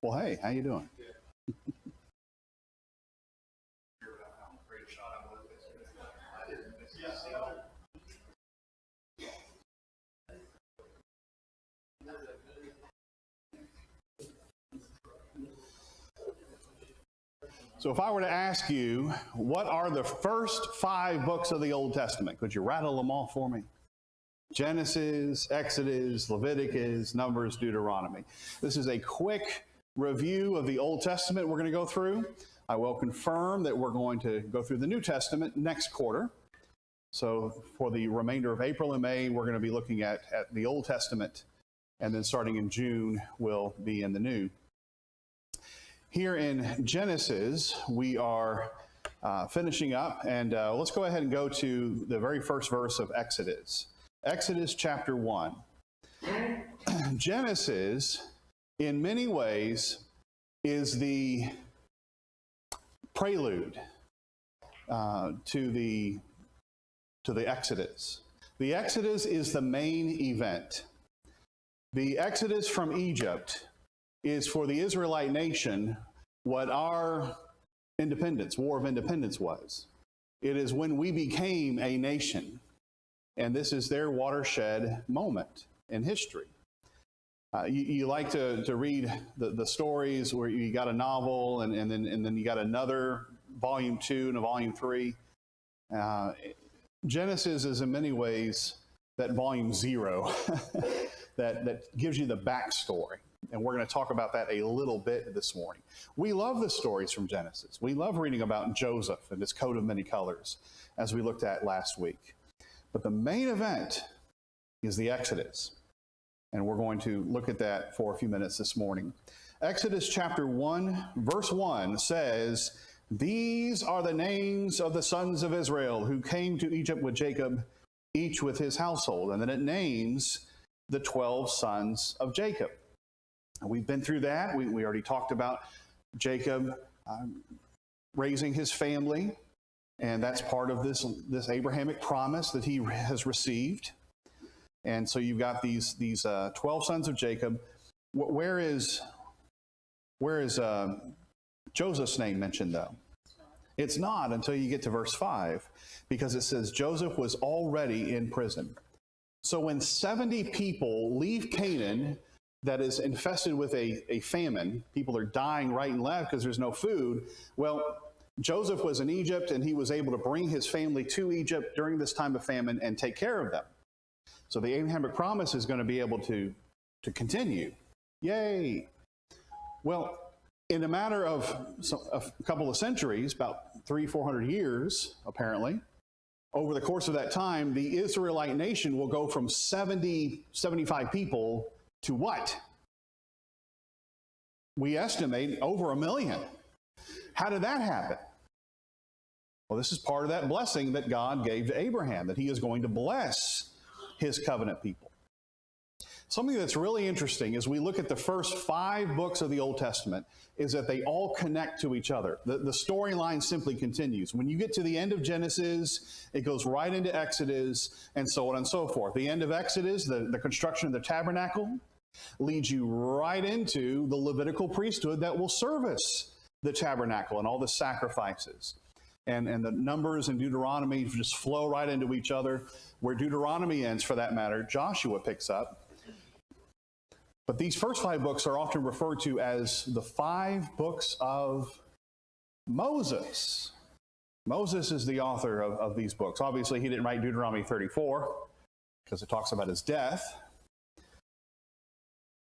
Well, hey, how you doing? So if I were to ask you, what are the first 5 books of the Old Testament? Could you rattle them off for me? Genesis, Exodus, Leviticus, Numbers, Deuteronomy. This is a quick review of the Old Testament we're going to go through. I will confirm that we're going to go through the New Testament next quarter. So for the remainder of April and May, we're going to be looking at the Old Testament, and then starting in June, we'll be in the New. Here in Genesis, we are finishing up, and let's go ahead and go to the very first verse of Exodus. Exodus chapter 1. Genesis, in many ways, is the prelude to the Exodus. The Exodus is the main event. The Exodus from Egypt is for the Israelite nation what our independence, War of Independence was. It is when we became a nation, and this is their watershed moment in history. You like to read the stories where you got a novel and then you got another volume 2 and a volume 3. Genesis is in many ways that volume 0 that gives you the backstory. And we're going to talk about that a little bit this morning. We love the stories from Genesis. We love reading about Joseph and his coat of many colors, as we looked at last week. But the main event is the Exodus. And we're going to look at that for a few minutes this morning. Exodus chapter 1, verse 1 says, "These are the names of the sons of Israel who came to Egypt with Jacob, each with his household." And then it names the 12 sons of Jacob. We've been through that. We already talked about Jacob raising his family, and that's part of this Abrahamic promise that he has received. And so you've got these 12 sons of Jacob. Where is Joseph's name mentioned, though? It's not until you get to verse 5, because it says Joseph was already in prison. So when 70 people leave Canaan that is infested with a famine, people are dying right and left because there's no food. Well, Joseph was in Egypt, and he was able to bring his family to Egypt during this time of famine and take care of them. So the Abrahamic promise is going to be able to continue. Yay! Well, in a matter of a couple of centuries, about 300-400 years, apparently, over the course of that time, the Israelite nation will go from 75 people to what? We estimate over 1 million. How did that happen? Well, this is part of that blessing that God gave to Abraham, that he is going to bless his covenant people. Something that's really interesting as we look at the first 5 books of the Old Testament is that they all connect to each other. The storyline simply continues. When you get to the end of Genesis, it goes right into Exodus, and so on and so forth. The end of Exodus, the construction of the tabernacle, leads you right into the Levitical priesthood that will service the tabernacle and all the sacrifices. And the Numbers and Deuteronomy just flow right into each other. Where Deuteronomy ends, for that matter, Joshua picks up. But these first 5 books are often referred to as the 5 books of Moses. Moses is the author of these books. Obviously, he didn't write Deuteronomy 34 because it talks about his death.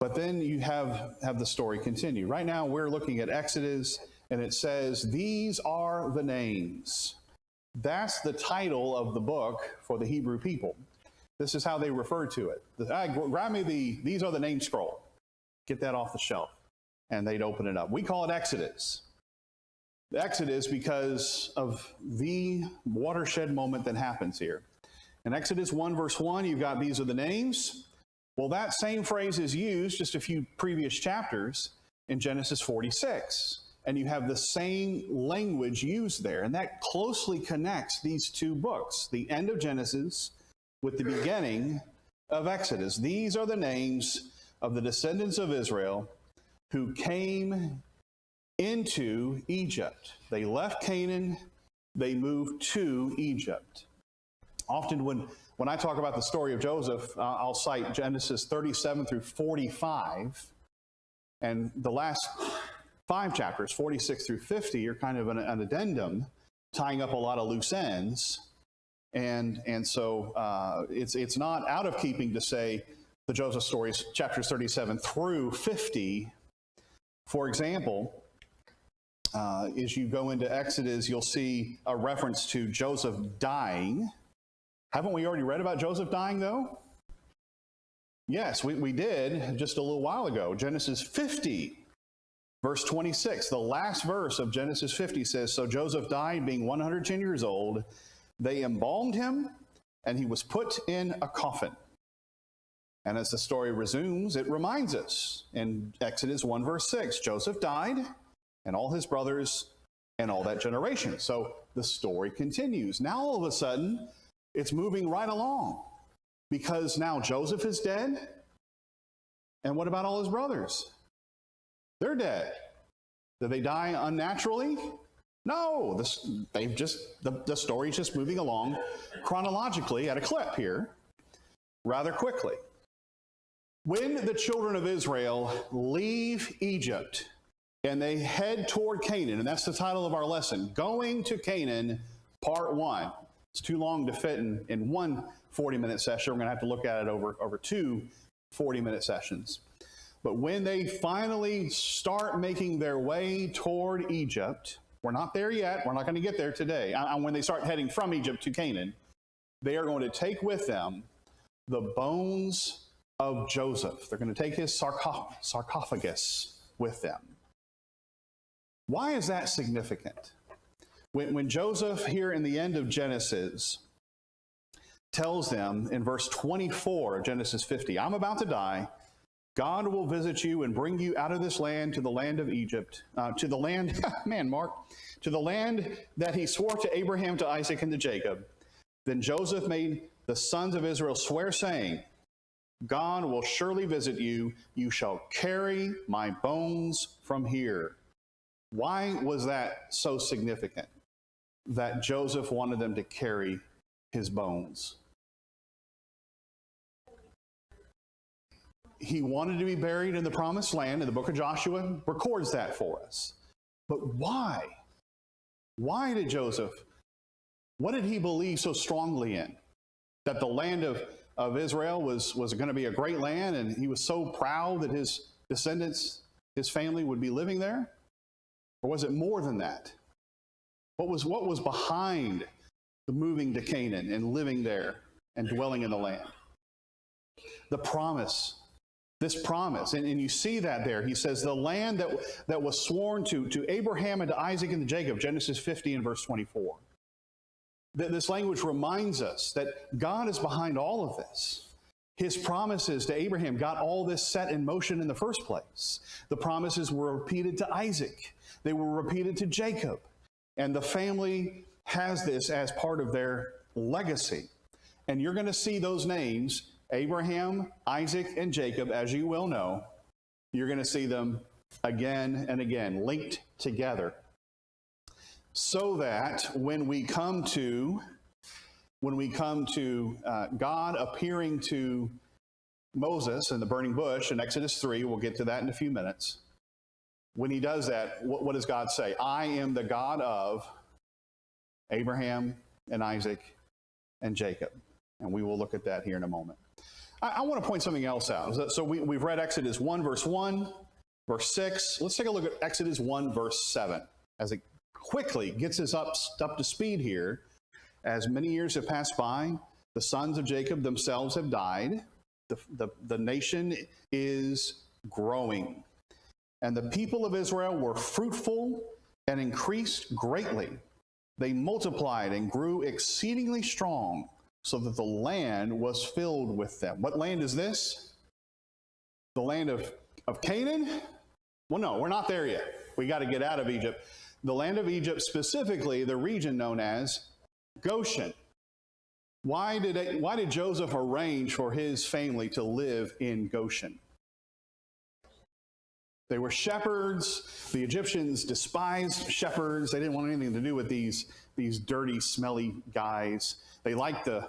But then you have the story continue. Right now, we're looking at Exodus, and it says, "These are the names." That's the title of the book for the Hebrew people. This is how they refer to it. Grab me "These are the name" scroll. Get that off the shelf. And they'd open it up. We call it Exodus. The Exodus because of the watershed moment that happens here. In Exodus 1, verse 1, you've got "These are the names." Well, that same phrase is used just a few previous chapters in Genesis 46. And you have the same language used there. And that closely connects these 2 books, the end of Genesis with the beginning of Exodus. These are the names of the descendants of Israel who came into Egypt. They left Canaan, they moved to Egypt. Often when I talk about the story of Joseph, I'll cite Genesis 37 through 45, and the last 5 chapters, 46 through 50, are kind of an addendum, tying up a lot of loose ends. And so it's not out of keeping to say the Joseph stories, chapters 37 through 50. For example, as you go into Exodus, you'll see a reference to Joseph dying. Haven't we already read about Joseph dying, though? Yes, we did just a little while ago. Genesis 50, verse 26. The last verse of Genesis 50 says, "So Joseph died, being 110 years old. They embalmed him, and he was put in a coffin." And as the story resumes, it reminds us in Exodus 1, verse 6, Joseph died, and all his brothers, and all that generation. So the story continues. Now all of a sudden, it's moving right along, because now Joseph is dead. And what about all his brothers? They're dead. Did they die unnaturally? No, the story's just moving along chronologically at a clip here, rather quickly. When the children of Israel leave Egypt and they head toward Canaan, and that's the title of our lesson, Going to Canaan, Part 1. It's too long to fit in one 40-minute session. We're going to have to look at it over 2 40-minute sessions. But when they finally start making their way toward Egypt, we're not there yet. We're not going to get there today. When they start heading from Egypt to Canaan, they are going to take with them the bones of Joseph. They're going to take his sarcophagus with them. Why is that significant? When Joseph, here in the end of Genesis, tells them in verse 24 of Genesis 50, "I'm about to die. God will visit you and bring you out of this land to the land of Egypt, to the land, man, Mark, to the land that he swore to Abraham, to Isaac, and to Jacob." Then Joseph made the sons of Israel swear, saying, "God will surely visit you. You shall carry my bones from here." Why was that so significant, that Joseph wanted them to carry his bones? He wanted to be buried in the promised land, and the book of Joshua records that for us. But why? Why did Joseph, what did he believe so strongly in? That the land of Israel was going to be a great land, and he was so proud that his descendants, his family, would be living there? Or was it more than that? What was behind the moving to Canaan and living there and dwelling in the land? The promise. This promise, and you see that there. He says the land that was sworn to Abraham and to Isaac and to Jacob, Genesis 50 and verse 24. This language reminds us that God is behind all of this. His promises to Abraham got all this set in motion in the first place. The promises were repeated to Isaac. They were repeated to Jacob. And the family has this as part of their legacy. And you're going to see those names, Abraham, Isaac, and Jacob, as you well know. You're going to see them again and again, linked together. So that when we come to God appearing to Moses in the burning bush in Exodus 3, we'll get to that in a few minutes. When he does that, what does God say? "I am the God of Abraham and Isaac and Jacob." And we will look at that here in a moment. I want to point something else out. So we've read Exodus 1, verse 1, verse 6. Let's take a look at Exodus 1, verse 7, as it quickly gets us up to speed here. As many years have passed by, the sons of Jacob themselves have died. The nation is growing. And the people of Israel were fruitful and increased greatly. They multiplied and grew exceedingly strong, so that the land was filled with them. What land is this? The land of Canaan? Well, no, we're not there yet. We got to get out of Egypt. The land of Egypt, specifically the region known as Goshen. Why did Joseph arrange for his family to live in Goshen? They were shepherds. The Egyptians despised shepherds. They didn't want anything to do with these dirty, smelly guys. They liked the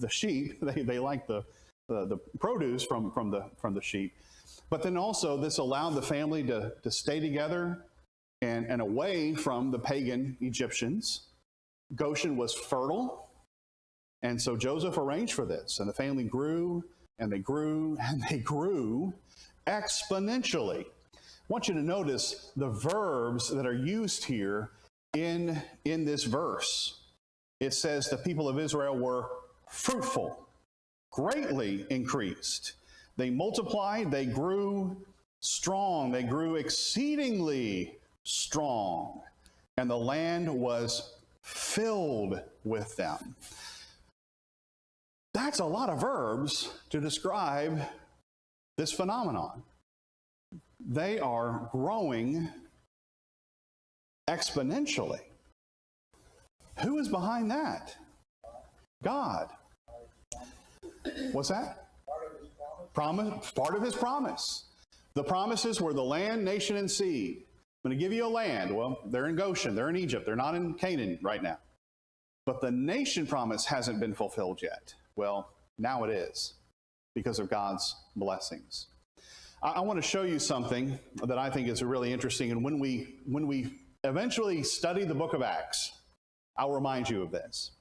sheep. They liked the produce from the sheep. But then also this allowed the family to stay together and away from the pagan Egyptians. Goshen was fertile. And so Joseph arranged for this. And the family grew and they grew and they grew exponentially. I want you to notice the verbs that are used here in this verse. It says the people of Israel were fruitful, greatly increased. They multiplied, they grew strong, they grew exceedingly strong, and the land was filled with them. That's a lot of verbs to describe this phenomenon. They are growing exponentially. Who is behind that? God. What's that? Part of his promise. The promises were the land, nation, and seed. I'm going to give you a land. Well, they're in Goshen. They're in Egypt. They're not in Canaan right now. But the nation promise hasn't been fulfilled yet. Well, now it is because of God's blessings. I want to show you something that I think is really interesting. And when we eventually study the book of Acts, I'll remind you of this.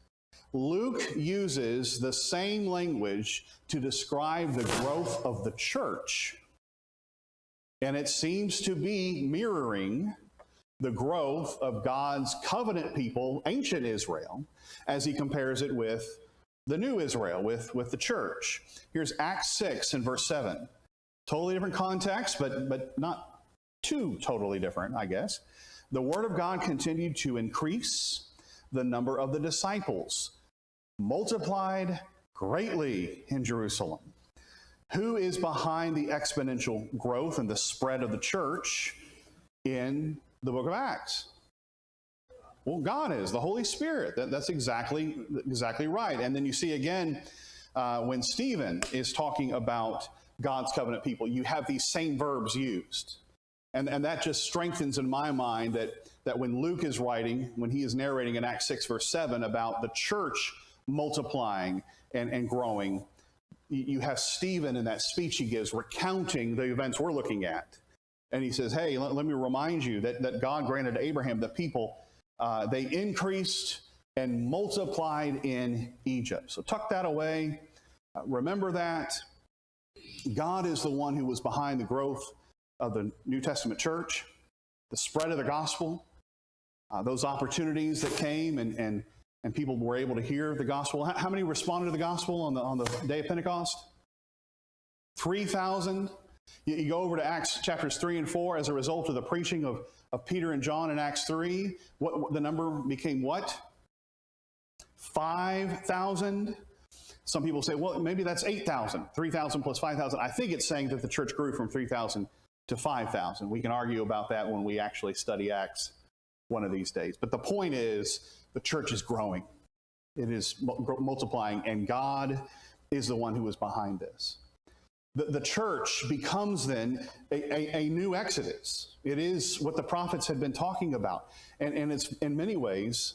Luke uses the same language to describe the growth of the church. And it seems to be mirroring the growth of God's covenant people, ancient Israel, as he compares it with the new Israel, with the church. Here's Acts 6 and verse 7. Totally different context, but not too totally different, I guess. The word of God continued to increase. The number of the disciples multiplied greatly in Jerusalem. Who is behind the exponential growth and the spread of the church in the book of Acts? Well, God is, the Holy Spirit. That's exactly right. And then you see again, when Stephen is talking about God's covenant people, you have these same verbs used. And that just strengthens in my mind that when Luke is writing, when he is narrating in Acts 6 verse 7 about the church multiplying and growing, you have Stephen in that speech he gives recounting the events we're looking at. And he says, hey, let me remind you that God granted to Abraham the people, they increased and multiplied in Egypt. So tuck that away. Remember that. God is the one who was behind the growth of the New Testament church, the spread of the gospel, those opportunities that came and people were able to hear the gospel. How many responded to the gospel on the day of Pentecost? 3,000. You go over to Acts chapters 3 and 4 as a result of the preaching of Peter and John in Acts 3. What the number became what? 5,000. Some people say, well, maybe that's 8,000. 3,000 plus 5,000. I think it's saying that the church grew from 3,000 to 5,000. We can argue about that when we actually study Acts one of these days. But the point is, the church is growing. It is multiplying, and God is the one who is behind this. The church becomes then a new Exodus. It is what the prophets had been talking about. And it's in many ways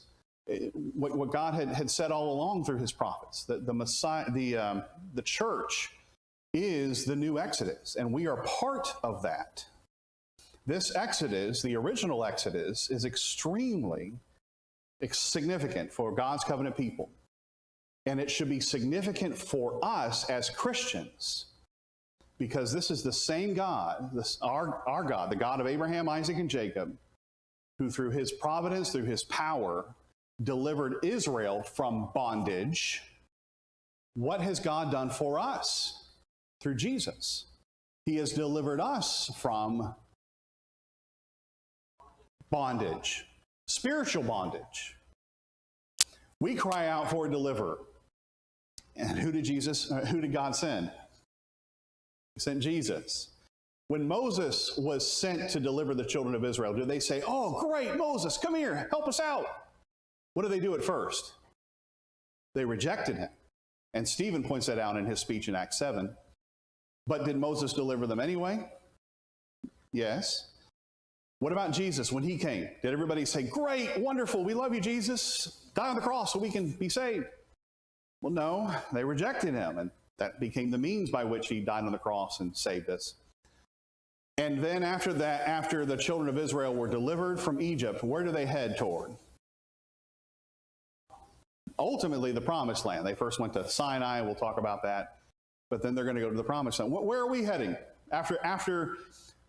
what God had said all along through his prophets, that the Messiah, the church is the new Exodus, and we are part of that. This Exodus, the original Exodus, is extremely significant for God's covenant people. And it should be significant for us as Christians, because this is the same God, our God, the God of Abraham, Isaac, and Jacob, who through his providence, through his power, delivered Israel from bondage. What has God done for us? Through Jesus. He has delivered us from bondage, spiritual bondage. We cry out for a deliverer. And who did God send? He sent Jesus. When Moses was sent to deliver the children of Israel, did they say, oh, great, Moses, come here, help us out? What did they do at first? They rejected him. And Stephen points that out in his speech in Acts 7. But did Moses deliver them anyway? Yes. What about Jesus when he came? Did everybody say, great, wonderful, we love you, Jesus. Die on the cross so we can be saved? Well, no, they rejected him, and that became the means by which he died on the cross and saved us. And then after that, after the children of Israel were delivered from Egypt, where do they head toward? Ultimately, the Promised Land. They first went to Sinai. We'll talk about that. But then they're going to go to the Promised Land. Where are we heading? After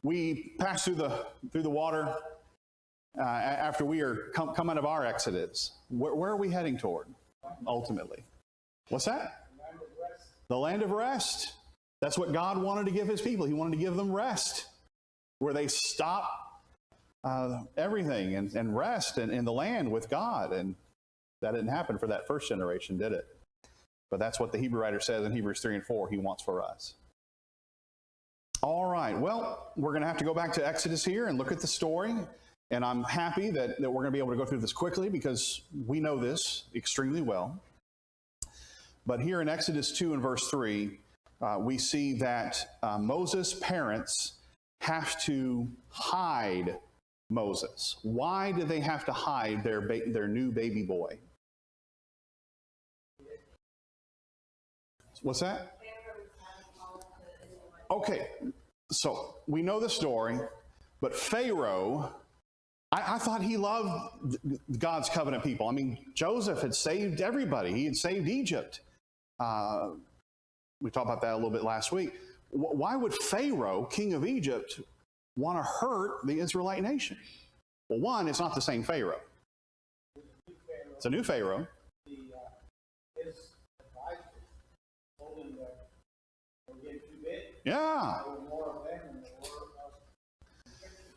we pass through the water, after we are come out of our exodus, where are we heading toward, ultimately? What's that? The land of rest. That's what God wanted to give his people. He wanted to give them rest, where they stop everything and rest in the land with God. And that didn't happen for that first generation, did it? But that's what the Hebrew writer says in Hebrews 3 and 4 he wants for us. All right, well, we're going to have to go back to Exodus here and look at the story. And I'm happy that we're going to be able to go through this quickly because we know this extremely well. But here in Exodus 2 and verse 3, we see that Moses' parents have to hide Moses. Why did they have to hide their new baby boy? What's that? Okay, so we know the story, but Pharaoh, I thought he loved God's covenant people. I mean, Joseph had saved everybody. He had saved Egypt. We talked about that a little bit last week. Why would Pharaoh, king of Egypt, want to hurt the Israelite nation? Well, one, it's not the same Pharaoh. It's a new Pharaoh. Yeah.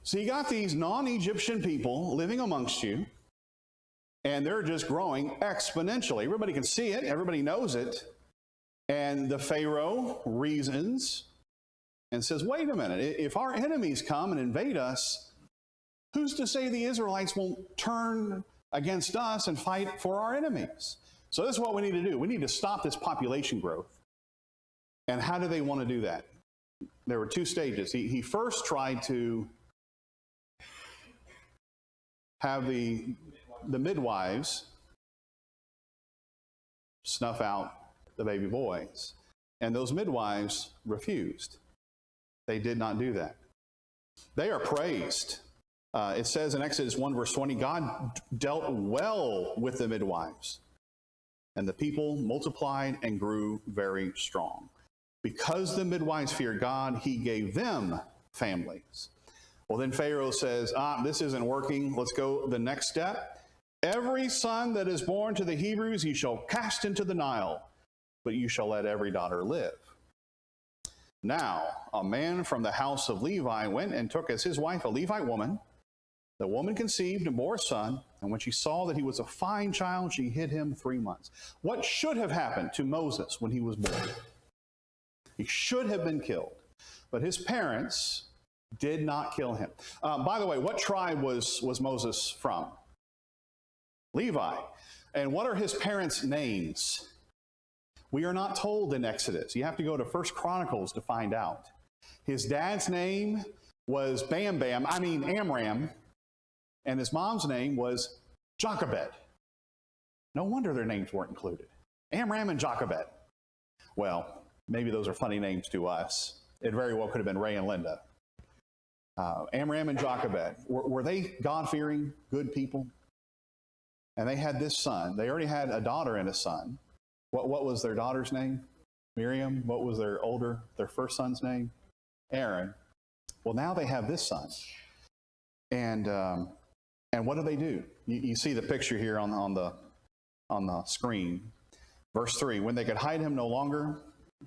So you got these non-Egyptian people living amongst you, and they're just growing exponentially. Everybody can see it. Everybody knows it. And the Pharaoh reasons and says, wait a minute, if our enemies come and invade us, who's to say the Israelites won't turn against us and fight for our enemies? So this is what we need to do. We need to stop this population growth. And how do they want to do that? There were two stages. He first tried to have the midwives snuff out the baby boys. And those midwives refused. They did not do that. They are praised. It says in Exodus 1 verse 20, God dealt well with the midwives, and the people multiplied and grew very strong. Because the midwives feared God, he gave them families. Well, then Pharaoh says, this isn't working. Let's go the next step. Every son that is born to the Hebrews you shall cast into the Nile, but you shall let every daughter live. Now, a man from the house of Levi went and took as his wife a Levite woman. The woman conceived and bore a son, and when she saw that he was a fine child, she hid him 3 months. What should have happened to Moses when he was born? He should have been killed, but his parents did not kill him. By the way, what tribe was Moses from? Levi. And what are his parents' names? We are not told in Exodus. You have to go to 1 Chronicles to find out. His dad's name was Amram, and his mom's name was Jochebed. No wonder their names weren't included. Amram and Jochebed. Well, maybe those are funny names to us. It very well could have been Ray and Linda. Amram and Jochebed. Were they God-fearing, good people? And they had this son. They already had a daughter and a son. What was their daughter's name? Miriam. What was their first son's name? Aaron. Well, now they have this son. And what do? You see the picture here on the screen. Verse 3, when they could hide him no longer,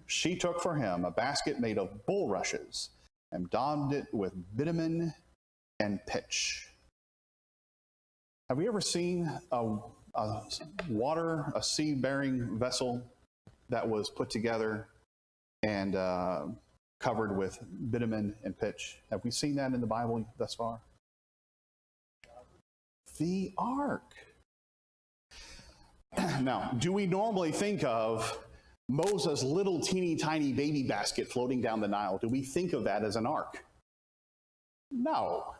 she took for him a basket made of bulrushes and daubed it with bitumen and pitch. Have we ever seen a seed-bearing vessel that was put together and covered with bitumen and pitch? Have we seen that in the Bible thus far? The ark. Now, do we normally think of Moses' little teeny tiny baby basket floating down the Nile? Do we think of that as an ark? No.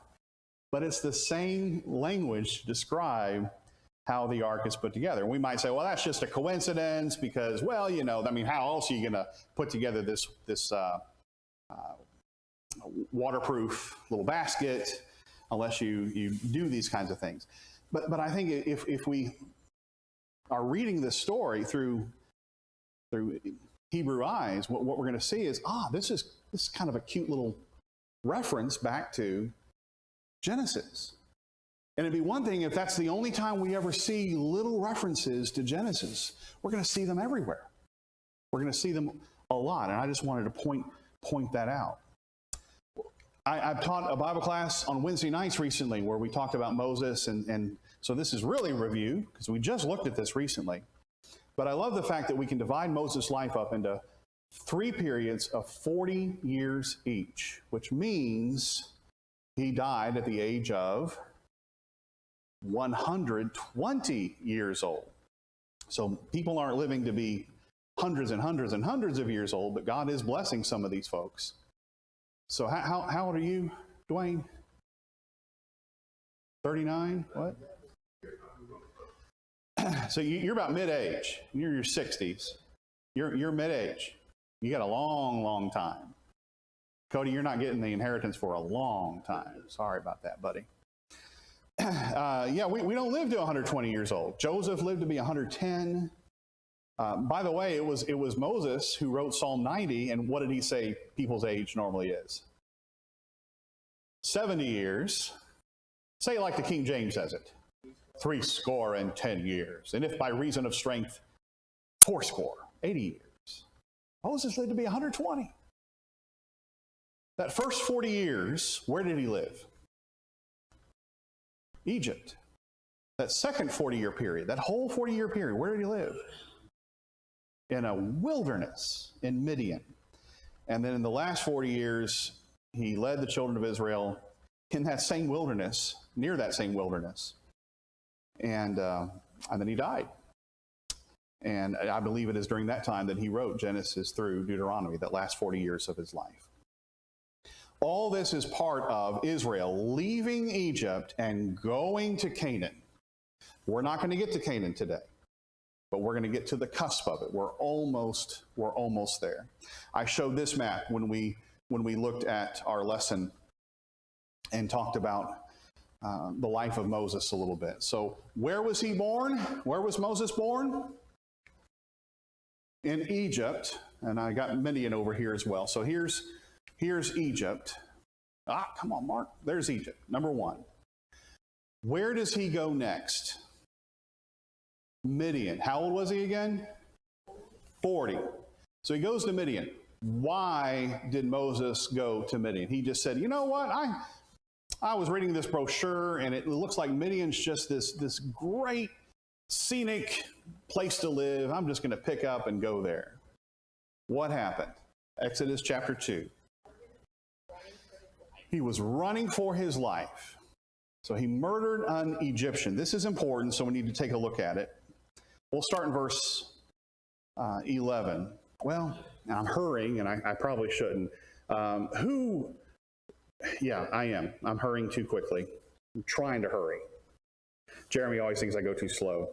But it's the same language to describe how the ark is put together. We might say, well, that's just a coincidence because, well, I mean, how else are you going to put together this waterproof little basket unless you do these kinds of things? But I think if we are reading this story through Hebrew eyes, what we're going to see is, this is kind of a cute little reference back to Genesis. And it'd be one thing if that's the only time we ever see little references to Genesis. We're going to see them everywhere. We're going to see them a lot. And I just wanted to point that out. I've taught a Bible class on Wednesday nights recently where we talked about Moses. And so this is really a review because we just looked at this recently. But I love the fact that we can divide Moses' life up into 3 periods of 40 years each, which means he died at the age of 120 years old. So people aren't living to be hundreds and hundreds and hundreds of years old, but God is blessing some of these folks. So how old are you, Dwayne? 39? What? So you're about mid-age. You're in your 60s. You're mid-age. You got a long, long time. Cody, you're not getting the inheritance for a long time. Sorry about that, buddy. We don't live to 120 years old. Joseph lived to be 110. By the way, it was Moses who wrote Psalm 90, and what did he say people's age normally is? 70 years. Say it like the King James says it. 70 years. And if by reason of strength, 80 years. Moses lived to be 120. That first 40 years, where did he live? Egypt. That second 40-year period, that whole 40-year period, where did he live? In a wilderness in Midian. And then in the last 40 years, he led the children of Israel in that same wilderness, near that same wilderness. And then he died. And I believe it is during that time that he wrote Genesis through Deuteronomy, that last 40 years of his life. All this is part of Israel leaving Egypt and going to Canaan. We're not going to get to Canaan today, but we're going to get to the cusp of it. We're almost there. I showed this map when we looked at our lesson and talked about the life of Moses a little bit. So where was he born? Where was Moses born? In Egypt. And I got Midian over here as well. So here's Egypt. Come on, Mark. There's Egypt, number 1. Where does he go next? Midian. How old was he again? 40. So he goes to Midian. Why did Moses go to Midian? He just said, you know what? I was reading this brochure, and it looks like Midian's just this great scenic place to live. I'm just going to pick up and go there. What happened? Exodus chapter 2. He was running for his life. So he murdered an Egyptian. This is important, so we need to take a look at it. We'll start in verse 11. Well, I'm hurrying, and I probably shouldn't. Yeah, I am. I'm hurrying too quickly. I'm trying to hurry. Jeremy always thinks I go too slow.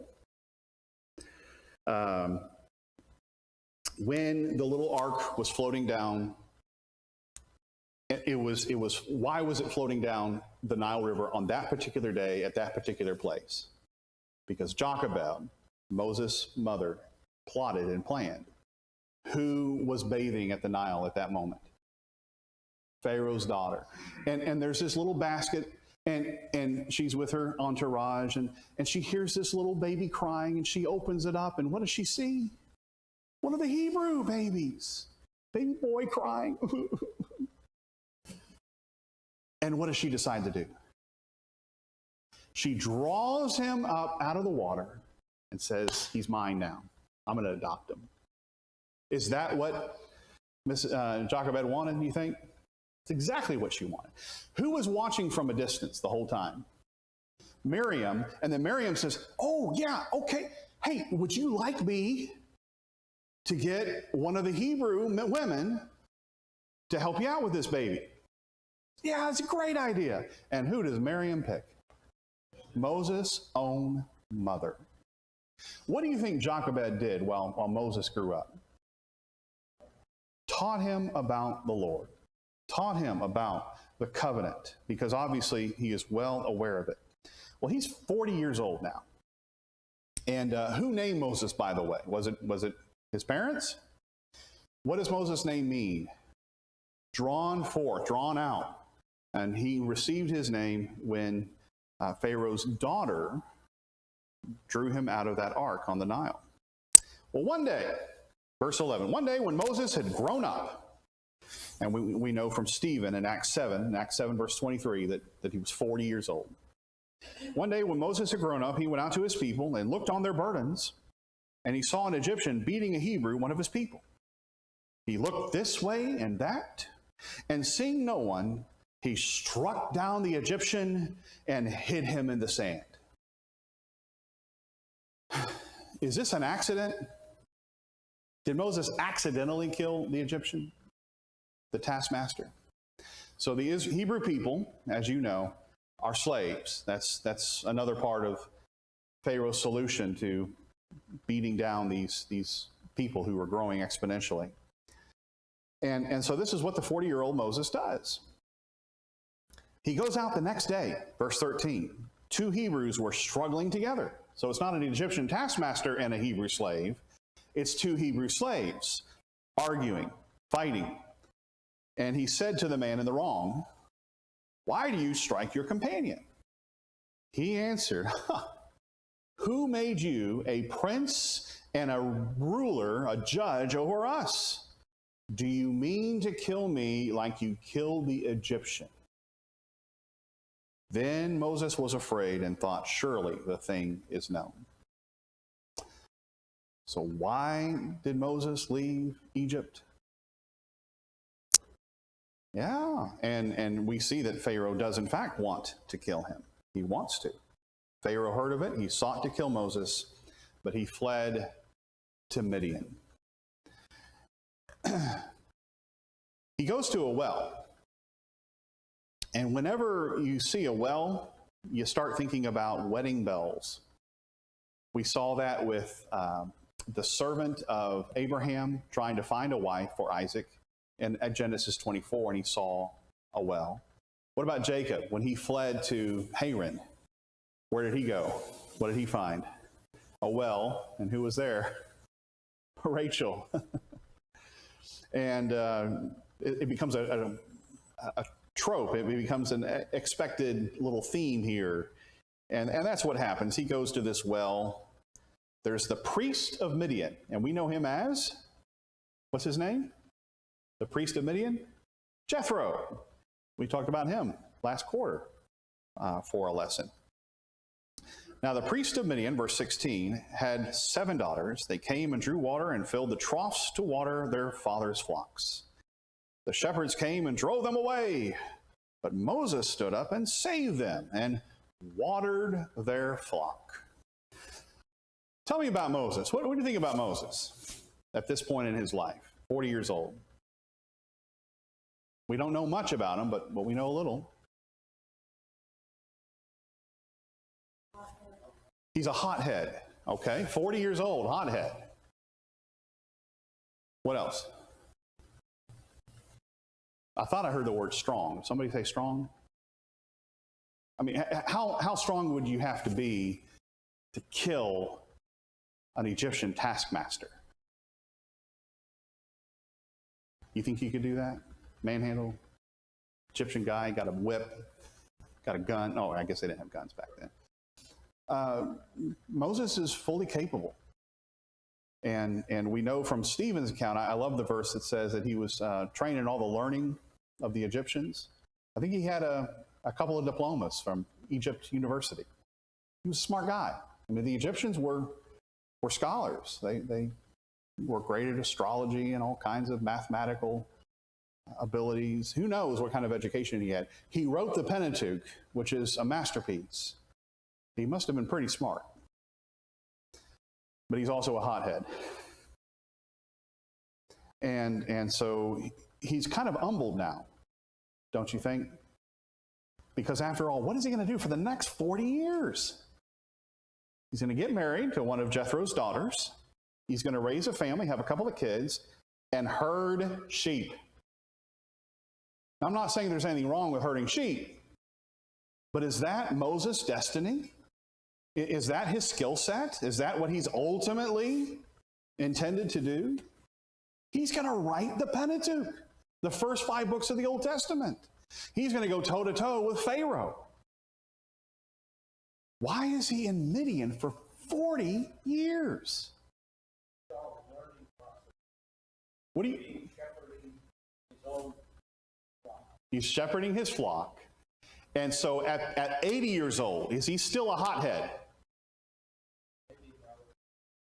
When the little ark was floating down, why was it floating down the Nile River on that particular day at that particular place? Because Jochebed, Moses' mother, plotted and planned. Who was bathing at the Nile at that moment? Pharaoh's daughter. And there's this little basket, and she's with her entourage, and she hears this little baby crying, and she opens it up, and what does she see? One of the Hebrew babies. Baby boy crying. And what does she decide to do? She draws him up out of the water and says, he's mine now. I'm going to adopt him. Is that what Jochebed wanted, you think? It's exactly what she wanted. Who was watching from a distance the whole time? Miriam. And then Miriam says, oh, yeah, okay. Hey, would you like me to get one of the Hebrew women to help you out with this baby? Yeah, it's a great idea. And who does Miriam pick? Moses' own mother. What do you think Jochebed did while Moses grew up? Taught him about the Lord, taught him about the covenant, because obviously he is well aware of it. Well, he's 40 years old now. And who named Moses, by the way? Was it his parents? What does Moses' name mean? Drawn forth, drawn out. And he received his name when Pharaoh's daughter drew him out of that ark on the Nile. Well, one day, verse 11, one day when Moses had grown up, and we know from Stephen in Acts 7 verse 23, that he was 40 years old. One day when Moses had grown up, he went out to his people and looked on their burdens, and he saw an Egyptian beating a Hebrew, one of his people. He looked this way and that, and seeing no one, he struck down the Egyptian and hid him in the sand. Is this an accident? Did Moses accidentally kill the Egyptian, the taskmaster? So the Hebrew people, as you know, are slaves. That's another part of Pharaoh's solution to beating down these people who were growing exponentially. And so this is what the 40-year-old Moses does. He goes out the next day, verse 13. Two Hebrews were struggling together. So it's not an Egyptian taskmaster and a Hebrew slave. It's two Hebrew slaves arguing, fighting. And he said to the man in the wrong, "Why do you strike your companion?" He answered, "Who made you a prince and a ruler, a judge over us? Do you mean to kill me like you killed the Egyptian?" Then Moses was afraid and thought, surely the thing is known. So why did Moses leave Egypt? Yeah, and we see that Pharaoh does in fact want to kill him. He wants to. Pharaoh heard of it. He sought to kill Moses, but he fled to Midian. He goes to a well. And whenever you see a well, you start thinking about wedding bells. We saw that with the servant of Abraham trying to find a wife for Isaac at Genesis 24, and he saw a well. What about Jacob? When he fled to Haran, where did he go? What did he find? A well. And who was there? Rachel. And it becomes a trope. It becomes an expected little theme here. And that's what happens. He goes to this well. There's the priest of Midian, and we know him as, what's his name? The priest of Midian? Jethro. We talked about him last quarter for a lesson. Now the priest of Midian, verse 16, had 7 daughters. They came and drew water and filled the troughs to water their father's flocks. The shepherds came and drove them away, but Moses stood up and saved them and watered their flock. Tell me about Moses. What do you think about Moses at this point in his life, 40 years old? We don't know much about him, but we know a little. He's a hothead, okay? 40 years old, hothead. What else? I thought I heard the word strong. Somebody say strong? I mean, how strong would you have to be to kill an Egyptian taskmaster? You think you could do that? Manhandle? Egyptian guy, got a whip, got a gun. Oh, I guess they didn't have guns back then. Moses is fully capable. And we know from Stephen's account, I love the verse that says that he was trained in all the learning of the Egyptians. I think he had a couple of diplomas from Egypt University. He was a smart guy. I mean, the Egyptians were scholars. They were great at astrology and all kinds of mathematical abilities. Who knows what kind of education he had. He wrote the Pentateuch, which is a masterpiece. He must have been pretty smart. But he's also a hothead. And so he's kind of humbled now, don't you think? Because after all, what is he going to do for the next 40 years? He's going to get married to one of Jethro's daughters. He's going to raise a family, have a couple of kids, and herd sheep. Now, I'm not saying there's anything wrong with herding sheep, but is that Moses' destiny? Is that his skill set? Is that what he's ultimately intended to do? He's going to write the Pentateuch, the first 5 books of the Old Testament. He's going to go toe-to-toe with Pharaoh. Why is he in Midian for 40 years? What do you... He's shepherding his flock. And so at 80 years old, is he still a hothead?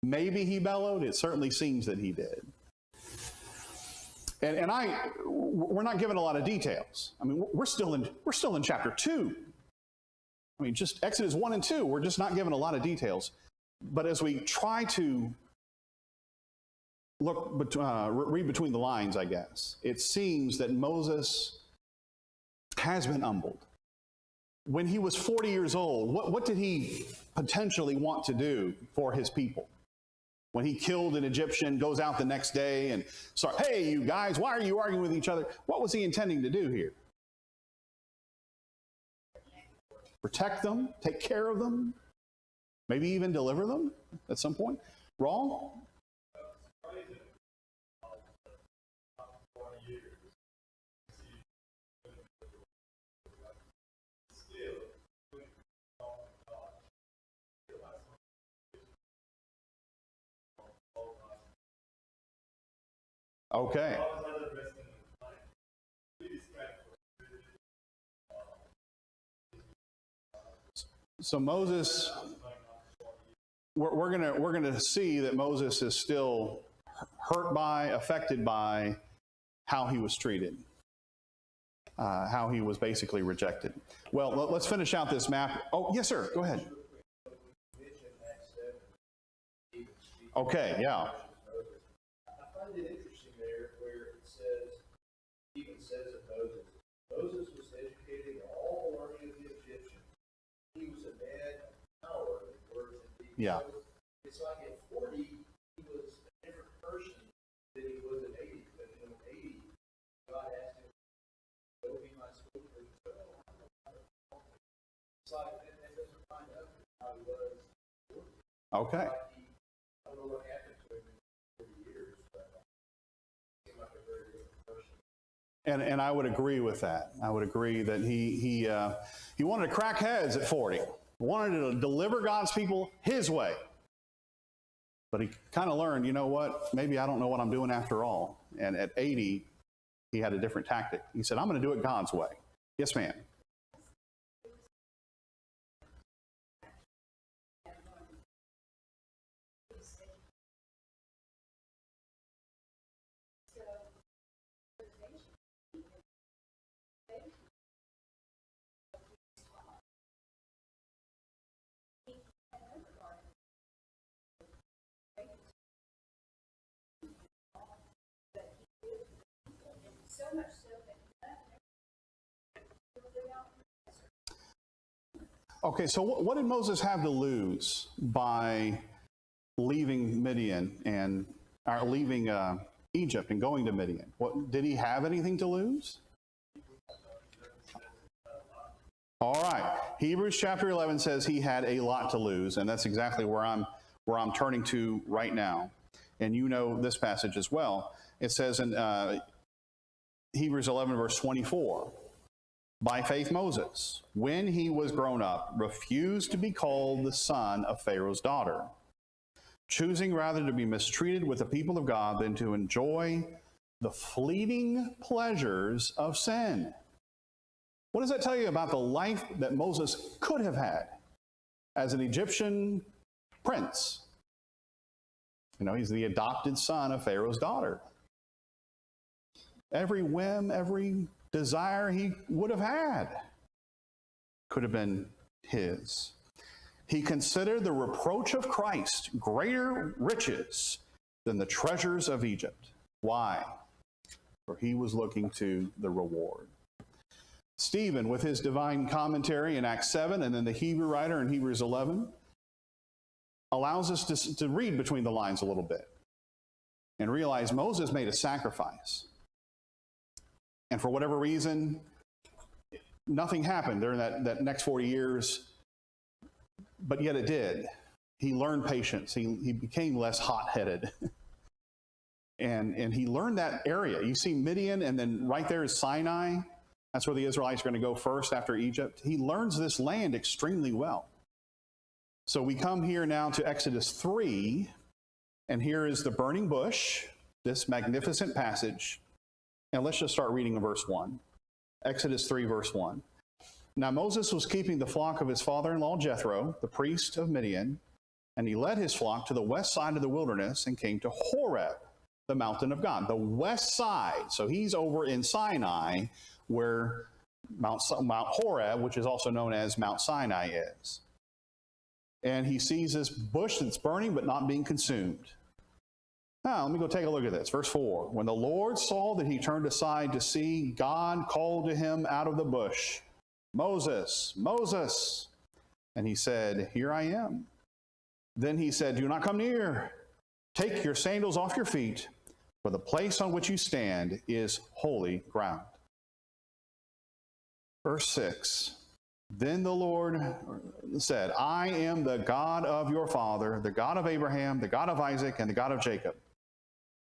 Maybe he bellowed. It certainly seems that he did. And we're not given a lot of details. I mean, we're still in chapter 2. I mean, just Exodus 1 and 2, we're just not given a lot of details. But as we try to read between the lines, I guess, it seems that Moses has been humbled. When he was 40 years old, what did he potentially want to do for his people? When he killed an Egyptian, goes out the next day and starts, hey, you guys, why are you arguing with each other? What was he intending to do here? Protect them, take care of them, maybe even deliver them at some point. Wrong? Okay. So Moses, we're gonna see that Moses is still hurt by, affected by how he was treated, how he was basically rejected. Well, let's finish out this map. Oh, yes, sir. Go ahead. Okay. Yeah. Moses was educated in all the learning of the Egyptians. He was a man of power in words and deeds. Yeah. So it's like at 40, he was a different person than he was at 80. But at 80, God asked him, go be my spokesperson. It's like that doesn't find out how he was. Okay. Like I don't know what happened to him in 40 years, but he seemed like a very different person. And I would agree with that. I would agree that he wanted to crack heads at 40. Wanted to deliver God's people his way. But he kind of learned, you know what, maybe I don't know what I'm doing after all. And at 80, he had a different tactic. He said, I'm going to do it God's way. Yes, ma'am. Okay, so what did Moses have to lose by leaving Midian and leaving Egypt and going to Midian? Did he have anything to lose? All right. Hebrews chapter 11 says he had a lot to lose, and that's exactly where I'm turning to right now. And you know this passage as well. It says in Hebrews 11 verse 24, by faith Moses, when he was grown up, refused to be called the son of Pharaoh's daughter, choosing rather to be mistreated with the people of God than to enjoy the fleeting pleasures of sin. What does that tell you about the life that Moses could have had as an Egyptian prince? You know, he's the adopted son of Pharaoh's daughter. Every whim, every desire he would have had could have been his. He considered the reproach of Christ greater riches than the treasures of Egypt. Why? For he was looking to the reward. Stephen, with his divine commentary in Acts 7, and then the Hebrew writer in Hebrews 11, allows us to read between the lines a little bit and realize Moses made a sacrifice. And for whatever reason, nothing happened during that next 40 years, but yet it did. He learned patience. He became less hot-headed. and he learned that area. You see Midian, and then right there is Sinai. That's where the Israelites are going to go first after Egypt. He learns this land extremely well. So we come here now to Exodus 3, and here is the burning bush, this magnificent passage. And let's just start reading in verse 1. Exodus 3, verse 1. Now Moses was keeping the flock of his father-in-law Jethro, the priest of Midian, and he led his flock to the west side of the wilderness and came to Horeb, the mountain of God. The west side. So he's over in Sinai, where Mount Horeb, which is also known as Mount Sinai, is. And he sees this bush that's burning but not being consumed. Now, let me go take a look at this. Verse 4. When the Lord saw that he turned aside to see, God called to him out of the bush, Moses, Moses. And he said, Here I am. Then he said, Do not come near. Take your sandals off your feet, for the place on which you stand is holy ground. Verse 6. Then the Lord said, I am the God of your father, the God of Abraham, the God of Isaac, and the God of Jacob.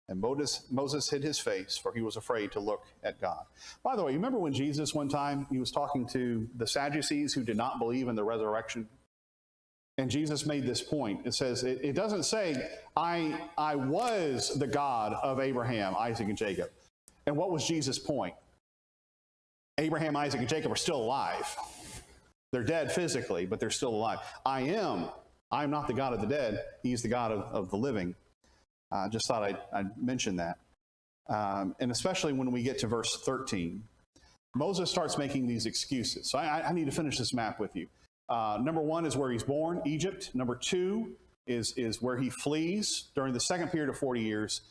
And Moses hid his face, for he was afraid to look at God. By the way, you remember when Jesus one time, he was talking to the Sadducees who did not believe in the resurrection? And Jesus made this point. It says, it doesn't say, I was the God of Abraham, Isaac, and Jacob. And what was Jesus' point? Abraham, Isaac, and Jacob are still alive. They're dead physically, but they're still alive. I am not the God of the dead. He's the God of the living. Just thought I'd mention that. And especially when we get to verse 13, Moses starts making these excuses. So I need to finish this map with you. Number 1 is where he's born, Egypt. Number 2 is where he flees during the second period of 40 years.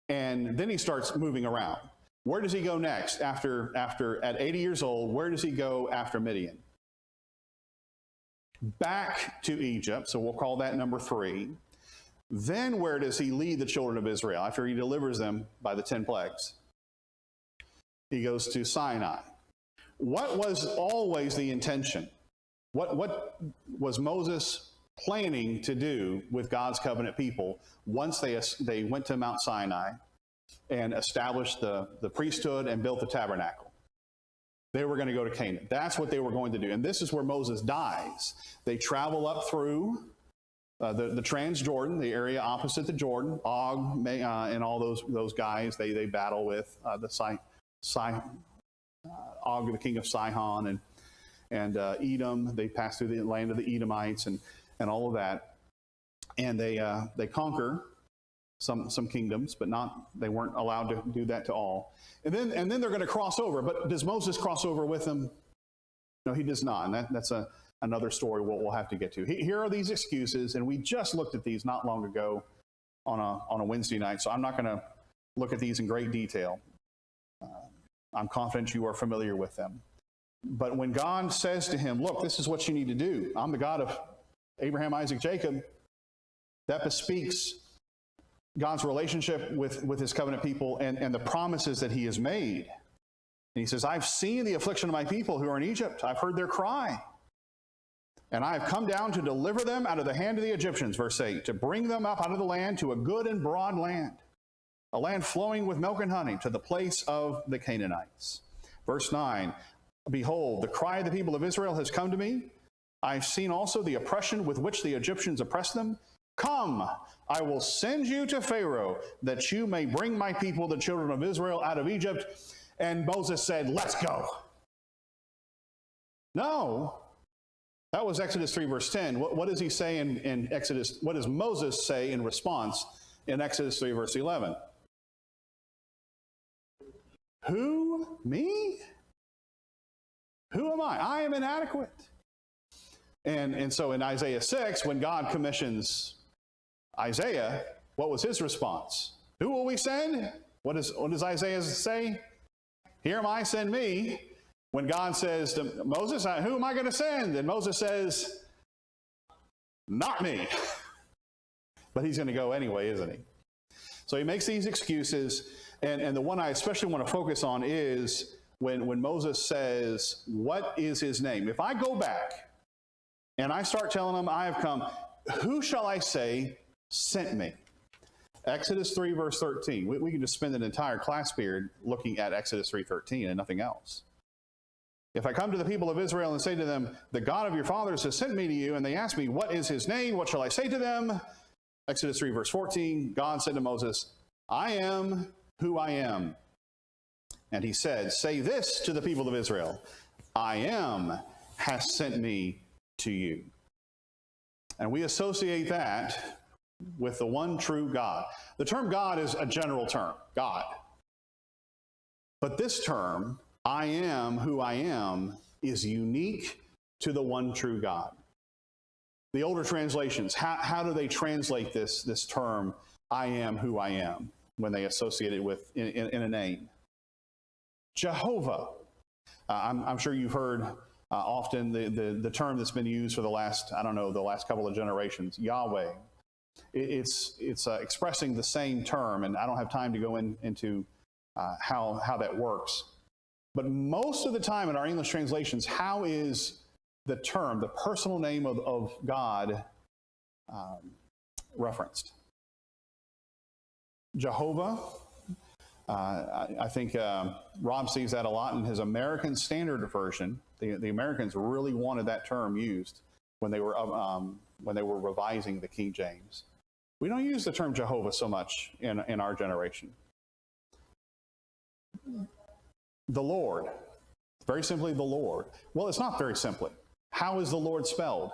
And then he starts moving around. Where does he go next after at 80 years old? Where does he go after Midian? Back to Egypt, so we'll call that number 3. Then where does he lead the children of Israel after he delivers them by the 10 plagues? He goes to Sinai. What was always the intention? What was Moses planning to do with God's covenant people once they went to Mount Sinai and established the priesthood and built the tabernacle? They were going to go to Canaan. That's what they were going to do. And this is where Moses dies. They travel up through the Transjordan, the area opposite the Jordan. Og and all those guys they battle with Og, the king of Sihon, and Edom. They pass through the land of the Edomites and all of that. And they conquer some kingdoms, but they weren't allowed to do that to all. And then they're going to cross over. But does Moses cross over with them? No, he does not. And that's another story we'll have to get to. Here are these excuses, and we just looked at these not long ago on a Wednesday night. So I'm not going to look at these in great detail. I'm confident you are familiar with them. But when God says to him, look, this is what you need to do. I'm the God of Abraham, Isaac, Jacob. That bespeaks God's relationship with his covenant people and the promises that he has made. And he says, I've seen the affliction of my people who are in Egypt. I've heard their cry. And I have come down to deliver them out of the hand of the Egyptians, verse 8, to bring them up out of the land to a good and broad land, a land flowing with milk and honey, to the place of the Canaanites. Verse 9, behold, the cry of the people of Israel has come to me. I've seen also the oppression with which the Egyptians oppress them. Come, I will send you to Pharaoh, that you may bring my people, the children of Israel, out of Egypt. And Moses said, let's go. No, that was Exodus 3, verse 10. What does he say in Exodus? What does Moses say in response in Exodus 3, verse 11? Who? Me? Who am I? I am inadequate. And so in Isaiah 6, when God commissions Isaiah, what was his response? Who will we send? What does Isaiah say? Here am I, send me. When God says to Moses, who am I going to send? And Moses says, not me. But he's going to go anyway, isn't he? So he makes these excuses. And the one I especially want to focus on is when Moses says, what is his name? If I go back and I start telling him I have come, who shall I say sent me? Exodus 3, verse 13. We can just spend an entire class period looking at Exodus 3:13 and nothing else. If I come to the people of Israel and say to them, the God of your fathers has sent me to you, and they ask me, what is his name? What shall I say to them? Exodus 3, verse 14, God said to Moses, I am who I am. And he said, say this to the people of Israel, I am has sent me to you. And we associate that with the one true God. The term God is a general term, God. But this term, I am who I am, is unique to the one true God. The older translations, how do they translate this term, I am who I am, when they associate it with in a name? Jehovah. I'm sure you've heard often the term that's been used for the last couple of generations, Yahweh. It's expressing the same term, and I don't have time to go into how that works. But most of the time in our English translations, how is the term, the personal name of God referenced? Jehovah. I think Rob sees that a lot in his American Standard Version. The Americans really wanted that term used when they were revising the King James. We don't use the term Jehovah so much in our generation. The Lord. Very simply, the Lord. Well, it's not very simply. How is the Lord spelled?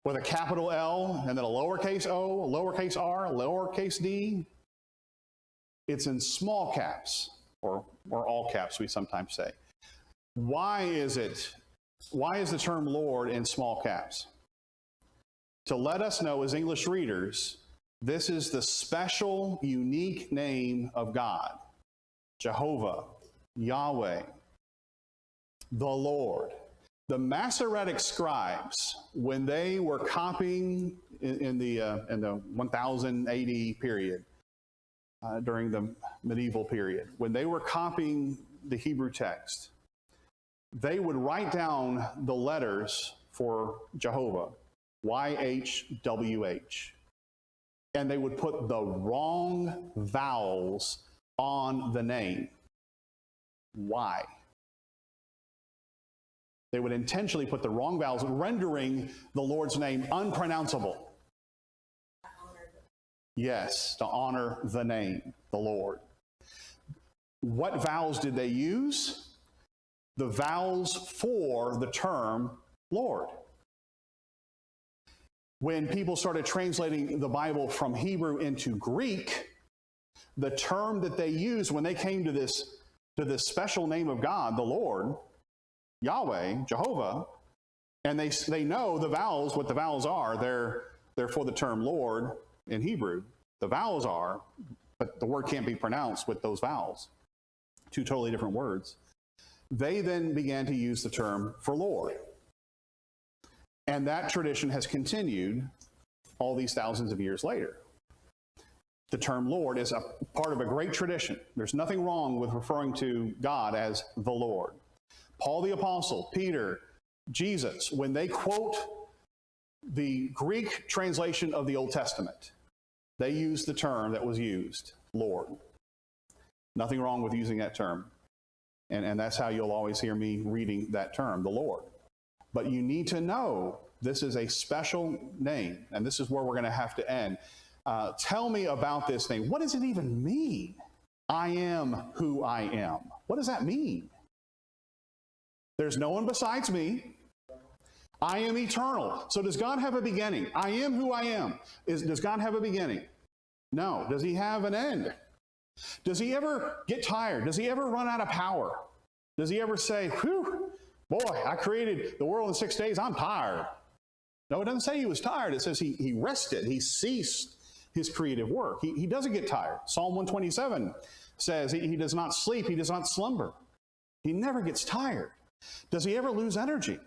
With a capital L and then a lowercase o, a lowercase r, a lowercase d? It's in small caps, or all caps, we sometimes say. Why is the term Lord in small caps? To let us know as English readers, this is the special, unique name of God. Jehovah, Yahweh, the Lord. The Masoretic scribes, when they were copying in the 1000 AD period, during the medieval period, when they were copying the Hebrew text, they would write down the letters for Jehovah, YHWH, and they would put the wrong vowels on the name. Why? They would intentionally put the wrong vowels, rendering the Lord's name unpronounceable. Yes, to honor the name, the Lord. What vowels did they use? The vowels for the term Lord. When people started translating the Bible from Hebrew into Greek, the term that they used when they came to this special name of God, the Lord, Yahweh, Jehovah, and they know the vowels, what the vowels are. They're for the term Lord in Hebrew. The vowels are, but the word can't be pronounced with those vowels. Two totally different words. They then began to use the term for Lord. And that tradition has continued all these thousands of years later. The term Lord is a part of a great tradition. There's nothing wrong with referring to God as the Lord. Paul the Apostle, Peter, Jesus, when they quote the Greek translation of the Old Testament, they use the term that was used, Lord. Nothing wrong with using that term. And that's how you'll always hear me reading that term, the Lord. But you need to know this is a special name, and this is where we're going to have to end. Tell me about this name. What does it even mean? I am who I am. What does that mean? There's no one besides me. I am eternal. So does God have a beginning? I am who I am. Does God have a beginning? No. Does he have an end? Does he ever get tired? Does he ever run out of power? Does he ever say, whew, boy, I created the world in 6 days. I'm tired. No, it doesn't say he was tired. It says he rested. He ceased his creative work. He doesn't get tired. Psalm 127 says he does not sleep. He does not slumber. He never gets tired. Does he ever lose energy?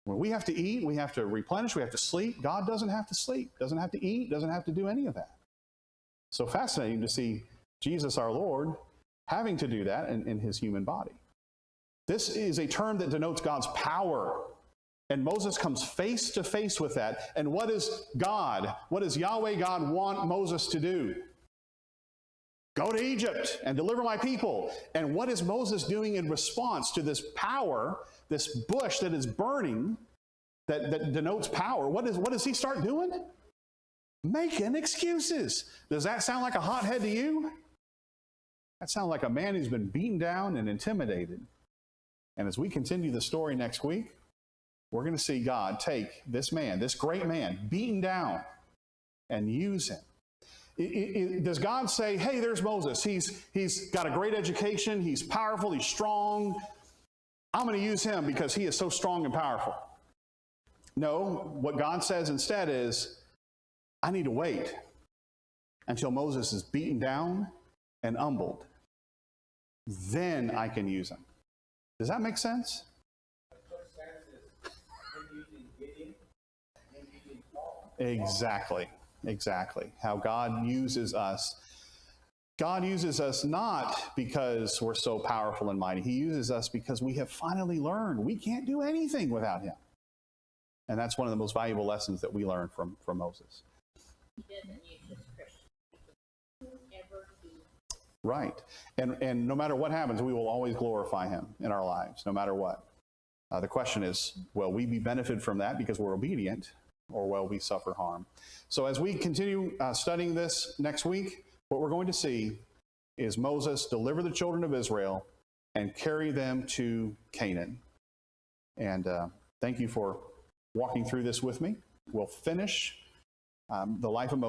When we have to eat, we have to replenish, we have to sleep. God doesn't have to sleep, doesn't have to eat, doesn't have to do any of that. So fascinating to see Jesus our Lord having to do that in his human body. This is a term that denotes God's power. And Moses comes face to face with that. And what does God, what does Yahweh God want Moses to do? Go to Egypt and deliver my people. And what is Moses doing in response to this power, this bush that is burning, that denotes power? What does he start doing? Making excuses. Does that sound like a hothead to you? That sounds like a man who's been beaten down and intimidated. And as we continue the story next week, we're going to see God take this man, this great man, beaten down, and use him. Does God say, hey, there's Moses. He's got a great education. He's powerful. He's strong. I'm going to use him because he is so strong and powerful. No, what God says instead is, I need to wait until Moses is beaten down and humbled. Then I can use him. Does that make sense? Exactly. How God uses us. God uses us not because we're so powerful and mighty. He uses us because we have finally learned we can't do anything without him. And that's one of the most valuable lessons that we learn from Moses. He doesn't use his Christian ever to. Right. And no matter what happens, we will always glorify him in our lives, no matter what. The question is, will we be benefited from that because we're obedient, or will we suffer harm? So as we continue studying this next week, what we're going to see is Moses deliver the children of Israel and carry them to Canaan. And thank you for walking through this with me. We'll finish the life of Moses.